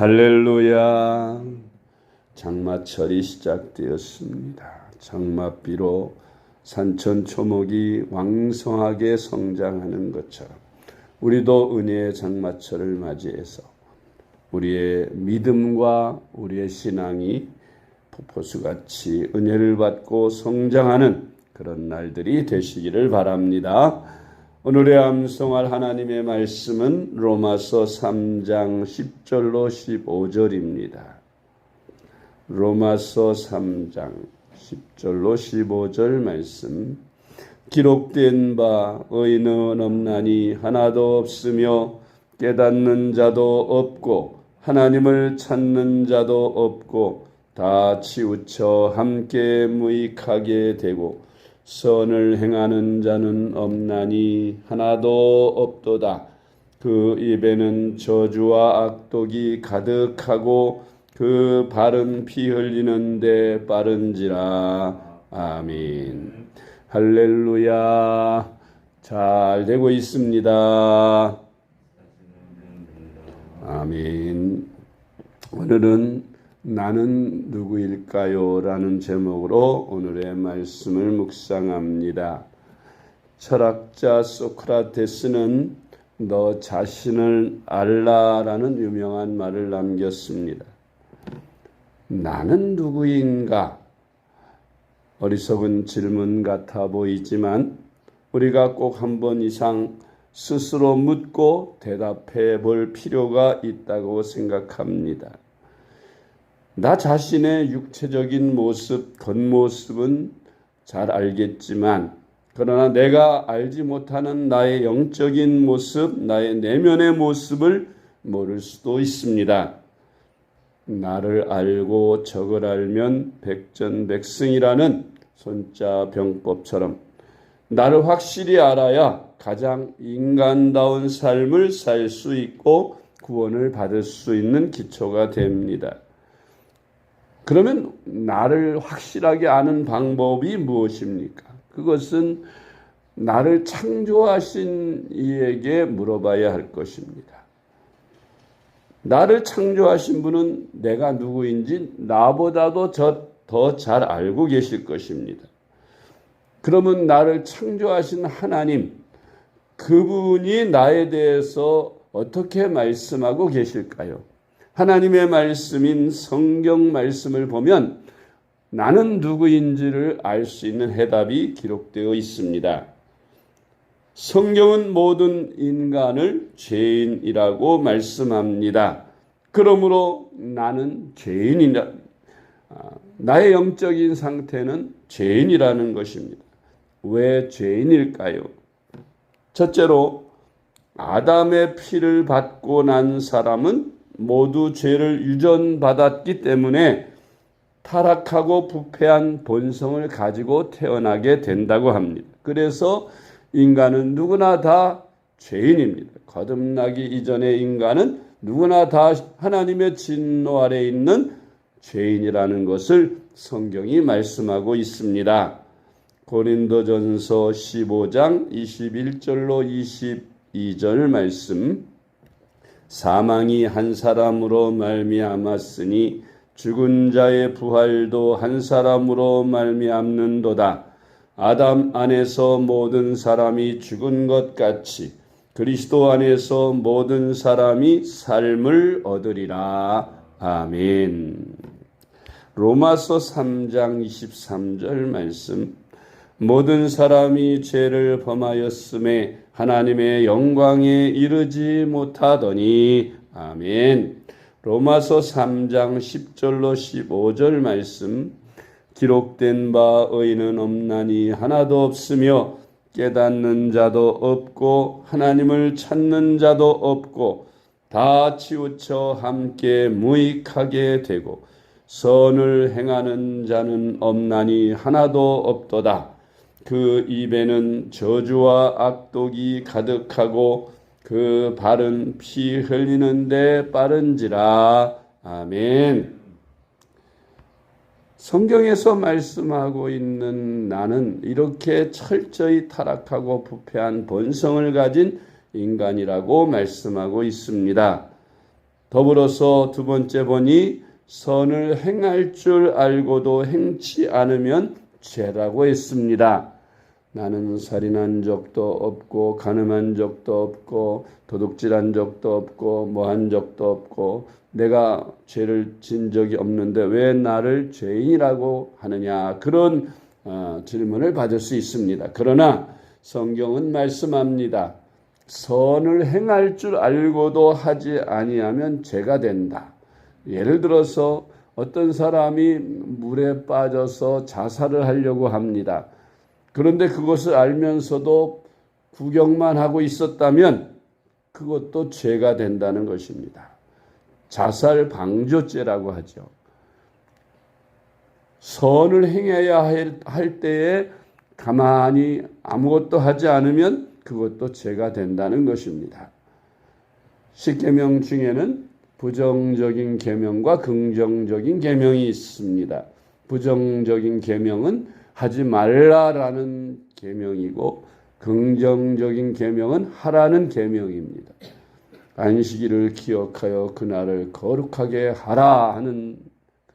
할렐루야. 장마철이 시작되었습니다. 장맛비로 산천초목이 왕성하게 성장하는 것처럼 우리도 은혜의 장마철을 맞이해서 우리의 믿음과 우리의 신앙이 폭포수같이 은혜를 받고 성장하는 그런 날들이 되시기를 바랍니다. 오늘의 암송할 하나님의 말씀은 로마서 3장 10절로 15절입니다. 로마서 3장 10절로 15절 말씀. 기록된 바 의인은 없나니 하나도 없으며 깨닫는 자도 없고 하나님을 찾는 자도 없고 다 치우쳐 함께 무익하게 되고 선을 행하는 자는 없나니 하나도 없도다. 그 입에는 저주와 악독이 가득하고 그 발은 피 흘리는데 빠른지라. 아멘. 할렐루야. 잘 되고 있습니다. 아멘. 오늘은 나는 누구일까요? 라는 제목으로 오늘의 말씀을 묵상합니다. 철학자 소크라테스는 너 자신을 알라라는 유명한 말을 남겼습니다. 나는 누구인가? 어리석은 질문 같아 보이지만 우리가 꼭 한 번 이상 스스로 묻고 대답해 볼 필요가 있다고 생각합니다. 나 자신의 육체적인 모습, 겉모습은 잘 알겠지만 그러나 내가 알지 못하는 나의 영적인 모습, 나의 내면의 모습을 모를 수도 있습니다. 나를 알고 적을 알면 백전백승이라는 손자 병법처럼 나를 확실히 알아야 가장 인간다운 삶을 살 수 있고 구원을 받을 수 있는 기초가 됩니다. 그러면 나를 확실하게 아는 방법이 무엇입니까? 그것은 나를 창조하신 이에게 물어봐야 할 것입니다. 나를 창조하신 분은 내가 누구인지 나보다도 더 잘 알고 계실 것입니다. 그러면 나를 창조하신 하나님, 그분이 나에 대해서 어떻게 말씀하고 계실까요? 하나님의 말씀인 성경 말씀을 보면 나는 누구인지를 알 수 있는 해답이 기록되어 있습니다. 성경은 모든 인간을 죄인이라고 말씀합니다. 그러므로 나는 죄인이다. 나의 영적인 상태는 죄인이라는 것입니다. 왜 죄인일까요? 첫째로 아담의 피를 받고 난 사람은 모두 죄를 유전받았기 때문에 타락하고 부패한 본성을 가지고 태어나게 된다고 합니다. 그래서 인간은 누구나 다 죄인입니다. 거듭나기 이전의 인간은 누구나 다 하나님의 진노 아래 있는 죄인이라는 것을 성경이 말씀하고 있습니다. 고린도전서 15장 21절로 22절 말씀. 사망이 한 사람으로 말미암았으니 죽은 자의 부활도 한 사람으로 말미암는도다. 아담 안에서 모든 사람이 죽은 것 같이 그리스도 안에서 모든 사람이 삶을 얻으리라. 아멘. 로마서 3장 23절 말씀. 모든 사람이 죄를 범하였음에 하나님의 영광에 이르지 못하더니. 아멘. 로마서 3장 10절로 15절 말씀. 기록된 바 의인은 없나니 하나도 없으며 깨닫는 자도 없고 하나님을 찾는 자도 없고 다 치우쳐 함께 무익하게 되고 선을 행하는 자는 없나니 하나도 없도다. 그 입에는 저주와 악독이 가득하고 그 발은 피 흘리는데 빠른지라. 아멘. 성경에서 말씀하고 있는 나는 이렇게 철저히 타락하고 부패한 본성을 가진 인간이라고 말씀하고 있습니다. 더불어서 두 번째 본이 선을 행할 줄 알고도 행치 않으면 죄라고 했습니다. 나는 살인한 적도 없고 간음한 적도 없고 도둑질한 적도 없고 뭐한 적도 없고 내가 죄를 진 적이 없는데 왜 나를 죄인이라고 하느냐, 그런 질문을 받을 수 있습니다. 그러나 성경은 말씀합니다. 선을 행할 줄 알고도 하지 아니하면 죄가 된다. 예를 들어서 어떤 사람이 물에 빠져서 자살을 하려고 합니다. 그런데 그것을 알면서도 구경만 하고 있었다면 그것도 죄가 된다는 것입니다. 자살 방조죄라고 하죠. 선을 행해야 할 때에 가만히 아무것도 하지 않으면 그것도 죄가 된다는 것입니다. 십계명 중에는 부정적인 계명과 긍정적인 계명이 있습니다. 부정적인 계명은 하지 말라라는 계명이고 긍정적인 계명은 하라는 계명입니다. 안식일을 기억하여 그날을 거룩하게 하라 하는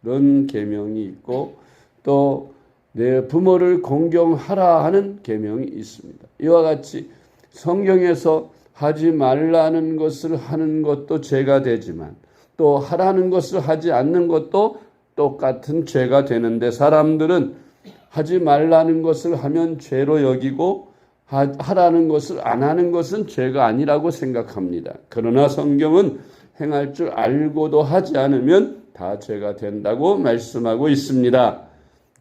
그런 계명이 있고 또 내 부모를 공경하라 하는 계명이 있습니다. 이와 같이 성경에서 하지 말라는 것을 하는 것도 죄가 되지만 또 하라는 것을 하지 않는 것도 똑같은 죄가 되는데 사람들은 하지 말라는 것을 하면 죄로 여기고 하라는 것을 안 하는 것은 죄가 아니라고 생각합니다. 그러나 성경은 행할 줄 알고도 하지 않으면 다 죄가 된다고 말씀하고 있습니다.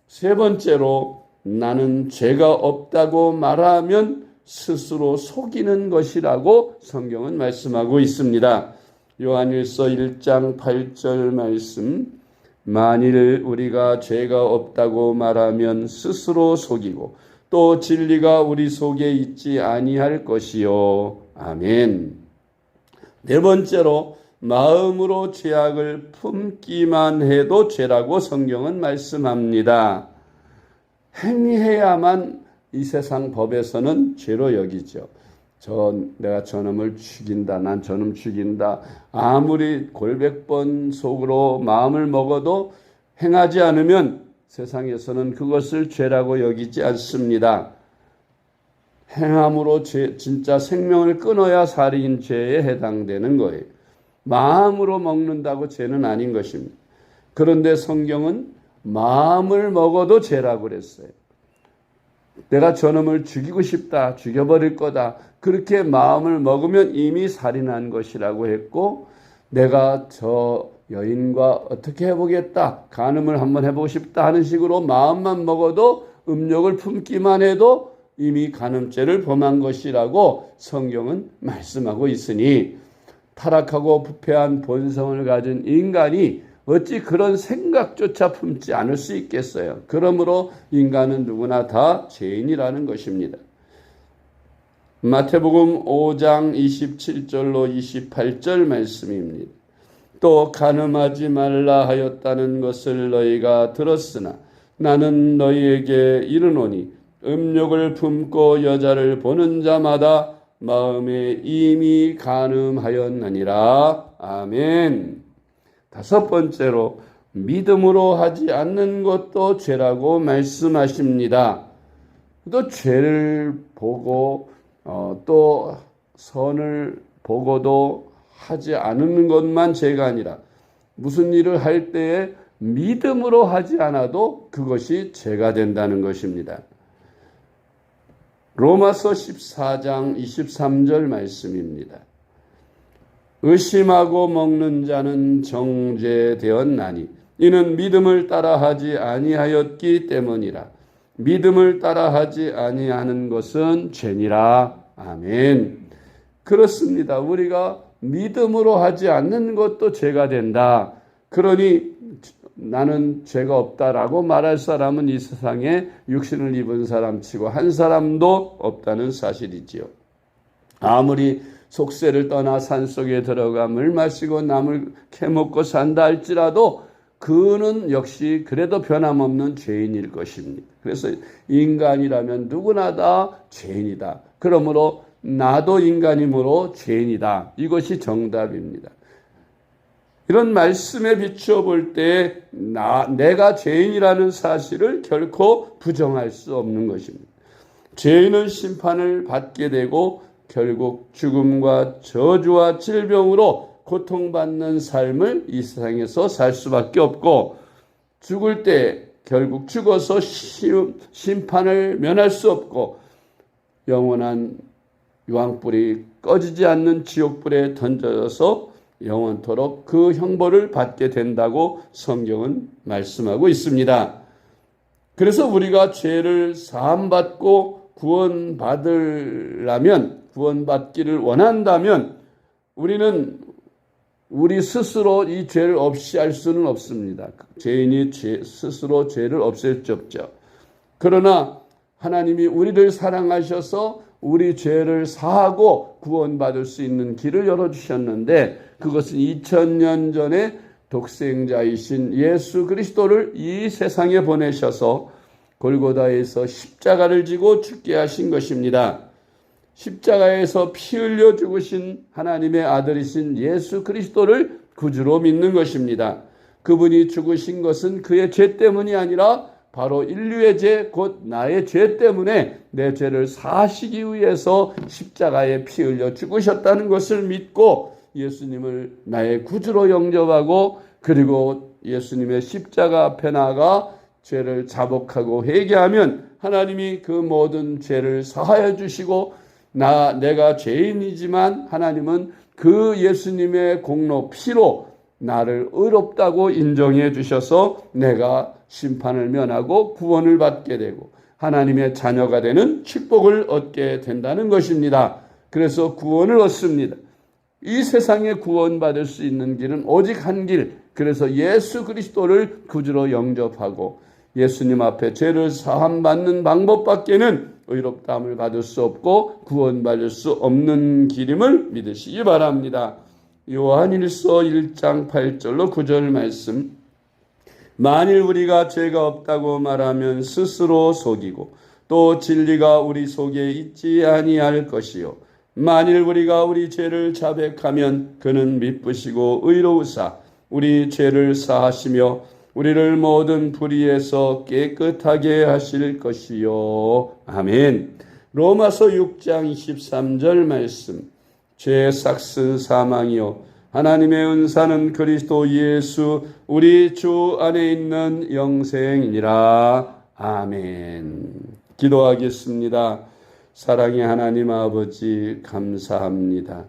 세 번째로 나는 죄가 없다고 말하면 스스로 속이는 것이라고 성경은 말씀하고 있습니다. 요한일서 1장 8절 말씀, 만일 우리가 죄가 없다고 말하면 스스로 속이고 또 진리가 우리 속에 있지 아니할 것이요. 아멘. 네 번째로 마음으로 죄악을 품기만 해도 죄라고 성경은 말씀합니다. 행해야만 이 세상 법에서는 죄로 여기죠. 내가 저놈을 죽인다, 난 저놈 죽인다. 아무리 골백번 속으로 마음을 먹어도 행하지 않으면 세상에서는 그것을 죄라고 여기지 않습니다. 행함으로 진짜 생명을 끊어야 살인죄에 해당되는 거예요. 마음으로 먹는다고 죄는 아닌 것입니다. 그런데 성경은 마음을 먹어도 죄라고 그랬어요. 내가 저놈을 죽이고 싶다, 죽여버릴 거다, 그렇게 마음을 먹으면 이미 살인한 것이라고 했고, 내가 저 여인과 어떻게 해보겠다, 간음을 한번 해보고 싶다 하는 식으로 마음만 먹어도 음욕을 품기만 해도 이미 간음죄를 범한 것이라고 성경은 말씀하고 있으니 타락하고 부패한 본성을 가진 인간이 어찌 그런 생각조차 품지 않을 수 있겠어요. 그러므로 인간은 누구나 다 죄인이라는 것입니다. 마태복음 5장 27절로 28절 말씀입니다. 또 간음하지 말라 하였다는 것을 너희가 들었으나 나는 너희에게 이르노니 음욕을 품고 여자를 보는 자마다 마음에 이미 간음하였느니라. 아멘. 다섯 번째로 믿음으로 하지 않는 것도 죄라고 말씀하십니다. 또 죄를 보고 또 선을 보고도 하지 않는 것만 죄가 아니라 무슨 일을 할 때에 믿음으로 하지 않아도 그것이 죄가 된다는 것입니다. 로마서 14장 23절 말씀입니다. 의심하고 먹는 자는 정죄되었나니 이는 믿음을 따라하지 아니하였기 때문이라. 믿음을 따라하지 아니하는 것은 죄니라. 아멘. 그렇습니다. 우리가 믿음으로 하지 않는 것도 죄가 된다. 그러니 나는 죄가 없다라고 말할 사람은 이 세상에 육신을 입은 사람 치고 한 사람도 없다는 사실이지요. 아무리 속세를 떠나 산속에 들어가 물 마시고 나물 캐먹고 산다 할지라도 그는 역시 그래도 변함없는 죄인일 것입니다. 그래서 인간이라면 누구나 다 죄인이다. 그러므로 나도 인간이므로 죄인이다. 이것이 정답입니다. 이런 말씀에 비추어 볼 때 내가 죄인이라는 사실을 결코 부정할 수 없는 것입니다. 죄인은 심판을 받게 되고 결국 죽음과 저주와 질병으로 고통받는 삶을 이 세상에서 살 수밖에 없고, 죽을 때 결국 죽어서 심판을 면할 수 없고 영원한 유황불이 꺼지지 않는 지옥불에 던져져서 영원토록 그 형벌을 받게 된다고 성경은 말씀하고 있습니다. 그래서 우리가 죄를 사함받고 구원받기를 원한다면 우리는 우리 스스로 이 죄를 없이 할 수는 없습니다. 죄인이 스스로 죄를 없앨 수 없죠. 그러나 하나님이 우리를 사랑하셔서 우리 죄를 사하고 구원받을 수 있는 길을 열어주셨는데, 그것은 2000년 전에 독생자이신 예수 그리스도를 이 세상에 보내셔서 골고다에서 십자가를 지고 죽게 하신 것입니다. 십자가에서 피 흘려 죽으신 하나님의 아들이신 예수 그리스도를 구주로 믿는 것입니다. 그분이 죽으신 것은 그의 죄 때문이 아니라 바로 인류의 죄, 곧 나의 죄 때문에 내 죄를 사하시기 위해서 십자가에 피 흘려 죽으셨다는 것을 믿고 예수님을 나의 구주로 영접하고, 그리고 예수님의 십자가 앞에 나가 죄를 자복하고 회개하면 하나님이 그 모든 죄를 사하여 주시고, 내가 죄인이지만 하나님은 그 예수님의 공로 피로 나를 의롭다고 인정해 주셔서 내가 심판을 면하고 구원을 받게 되고 하나님의 자녀가 되는 축복을 얻게 된다는 것입니다. 그래서 구원을 얻습니다. 이 세상에 구원받을 수 있는 길은 오직 한 길, 그래서 예수 그리스도를 구주로 영접하고 예수님 앞에 죄를 사함받는 방법밖에는 의롭다함을 받을 수 없고 구원받을 수 없는 길임을 믿으시기 바랍니다. 요한일서 1장 8절로 9절 말씀. 만일 우리가 죄가 없다고 말하면 스스로 속이고 또 진리가 우리 속에 있지 아니할 것이요, 만일 우리가 우리 죄를 자백하면 그는 미쁘시고 의로우사 우리 죄를 사하시며 우리를 모든 불의에서 깨끗하게 하실 것이요. 아멘. 로마서 6장 23절 말씀. 죄 삭슨 사망이요 하나님의 은사는 그리스도 예수 우리 주 안에 있는 영생이니라. 아멘. 기도하겠습니다. 사랑의 하나님 아버지, 감사합니다.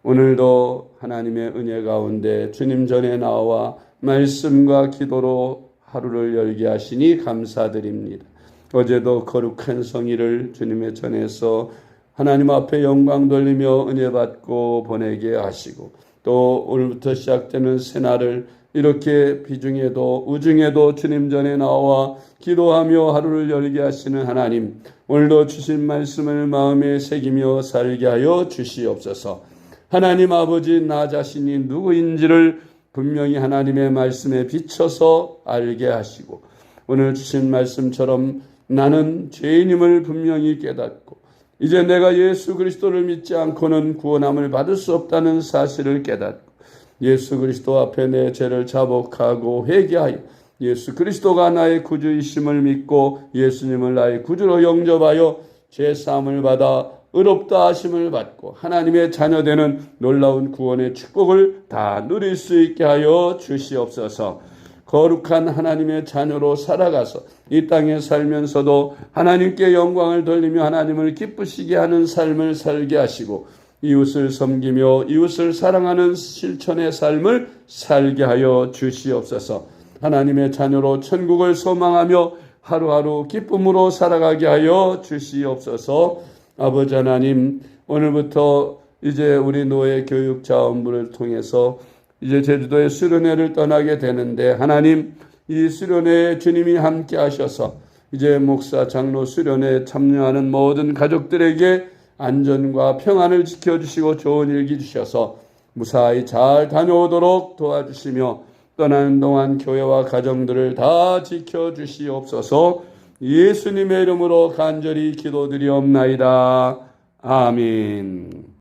오늘도 하나님의 은혜 가운데 주님 전에 나와 말씀과 기도로 하루를 열게 하시니 감사드립니다. 어제도 거룩한 성의를 주님의 전에서 하나님 앞에 영광 돌리며 은혜 받고 보내게 하시고, 또 오늘부터 시작되는 새날을 이렇게 비중에도 우중에도 주님 전에 나와 기도하며 하루를 열게 하시는 하나님, 오늘도 주신 말씀을 마음에 새기며 살게 하여 주시옵소서. 하나님 아버지, 나 자신이 누구인지를 분명히 하나님의 말씀에 비춰서 알게 하시고, 오늘 주신 말씀처럼 나는 죄인임을 분명히 깨닫고 이제 내가 예수 그리스도를 믿지 않고는 구원함을 받을 수 없다는 사실을 깨닫고 예수 그리스도 앞에 내 죄를 자복하고 회개하여 예수 그리스도가 나의 구주이심을 믿고 예수님을 나의 구주로 영접하여 죄사함을 받아 의롭다 하심을 받고 하나님의 자녀되는 놀라운 구원의 축복을 다 누릴 수 있게 하여 주시옵소서. 거룩한 하나님의 자녀로 살아가서 이 땅에 살면서도 하나님께 영광을 돌리며 하나님을 기쁘시게 하는 삶을 살게 하시고 이웃을 섬기며 이웃을 사랑하는 실천의 삶을 살게 하여 주시옵소서. 하나님의 자녀로 천국을 소망하며 하루하루 기쁨으로 살아가게 하여 주시옵소서. 아버지 하나님, 오늘부터 이제 우리 노예 교육 자원부를 통해서 이제 제주도의 수련회를 떠나게 되는데, 하나님, 이 수련회에 주님이 함께 하셔서 이제 목사 장로 수련회에 참여하는 모든 가족들에게 안전과 평안을 지켜주시고 좋은 일기 주셔서 무사히 잘 다녀오도록 도와주시며 떠나는 동안 교회와 가정들을 다 지켜주시옵소서. 예수님의 이름으로 간절히 기도드리옵나이다. 아멘.